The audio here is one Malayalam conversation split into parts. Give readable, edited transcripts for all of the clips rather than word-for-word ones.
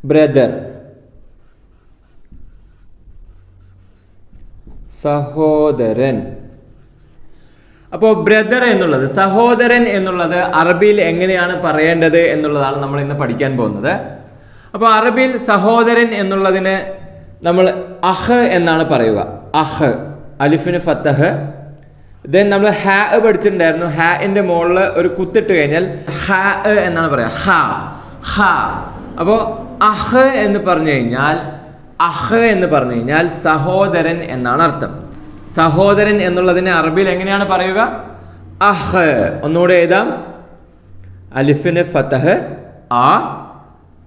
ബ്രദർ, സഹോദരൻ. അപ്പോൾ ബ്രദർ എന്നുള്ളത്, സഹോദരൻ എന്നുള്ളത് അറബിയിൽ എങ്ങനെയാണ് പറയേണ്ടത് എന്നുള്ളതാണ് നമ്മൾ ഇന്ന് പഠിക്കാൻ പോകുന്നത്. അപ്പോൾ അറബിയിൽ സഹോദരൻ എന്നുള്ളതിന് നമ്മൾ അഹ് എന്നാണ് പറയുക. അഹ്, അലിഫിന് ഫത്തഹ്. ദെൻ നമ്മൾ ഹാ പഠിച്ചിട്ടുണ്ടായിരുന്നു. ഹാന്റെ മുകളിൽ ഒരു കുത്തിട്ട് കഴിഞ്ഞാൽ ഹ എന്നാണ് പറയുക. ഹ ഹ. അപ്പോൾ അഹ് എന്ന് പറഞ്ഞു കഴിഞ്ഞാൽ, അഹ് എന്ന് പറഞ്ഞു കഴിഞ്ഞാൽ സഹോദരൻ എന്നാണ് അർത്ഥം. സഹോദരൻ എന്നുള്ളതിന് അറബിയിൽ എങ്ങനെയാണ് പറയുക? അഹ്. ഒന്നുകൂടെ എഴുതാം. അലിഫിന് ഫത്തഹ് ആ,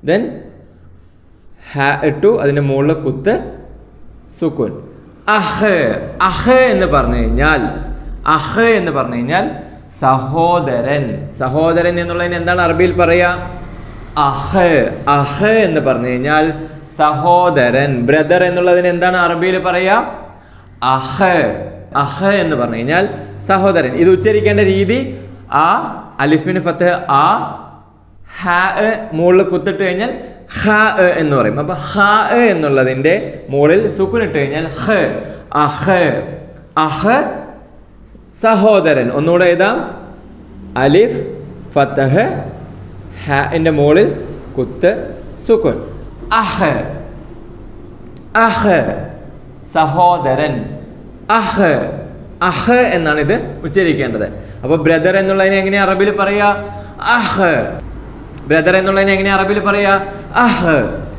ദെൻ ഹ ഇട്ടു, അതിൻ്റെ മുകളിൽ കുത്ത്, സുക്കൂൻ. അഹ്. അഹ് എന്ന് പറഞ്ഞു കഴിഞ്ഞാൽ, അഹ് എന്ന് പറഞ്ഞു കഴിഞ്ഞാൽ സഹോദരൻ. സഹോദരൻ എന്നുള്ളതിന് എന്താണ് അറബിയിൽ പറയുക? അഹ്. അഹ് എന്ന് പറഞ്ഞു കഴിഞ്ഞാൽ സഹോദരൻ. ബ്രദർ എന്നുള്ളതിന് എന്താണ് അറബിയിൽ പറയുക? അഹ്. അഹ് എന്ന് പറഞ്ഞു കഴിഞ്ഞാൽ സഹോദരൻ. ഇത് ഉച്ചരിക്കേണ്ട രീതി ആ, അലിഫിന് ഫത്ത് ആ, ഹ മുകളിൽ കുത്തിട്ട് കഴിഞ്ഞാൽ ഹ എന്ന് പറയും. അപ്പൊ ഹ എന്നുള്ളതിന്റെ മുകളിൽ സുക്കൂൻ ഇട്ട് കഴിഞ്ഞാൽ ഹ്. അഹ്. അഹ് സഹോദരൻ. ഒന്നുകൂടെ എഴുതാം. അലിഫ് ഫത്തഹ്, ഹാന്റെ മുകളിൽ കുത്ത്, സുക്കൂൻ. അഹ്. അഹ് സഹോദരൻ. അഹ്. അഹ് എന്നാണ് ഇത് ഉച്ചരിക്കേണ്ടത്. അപ്പോൾ ബ്രദർ എന്നുള്ളതിനെ എങ്ങനെയാ അറബിയിൽ പറയാ? അഹ്. ബ്രദർ എന്നുള്ളതിനെ എങ്ങനെയാ അറബിയിൽ പറയാ? അഹ്.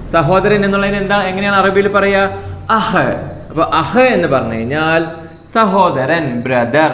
സഹോദരൻ എന്നുള്ളതിന് എങ്ങനെയാണ് അറബിയിൽ പറയാ? അഹ്. അപ്പൊ അഹ് എന്ന് പറഞ്ഞു കഴിഞ്ഞാൽ സഹോദരൻ, ബ്രദർ.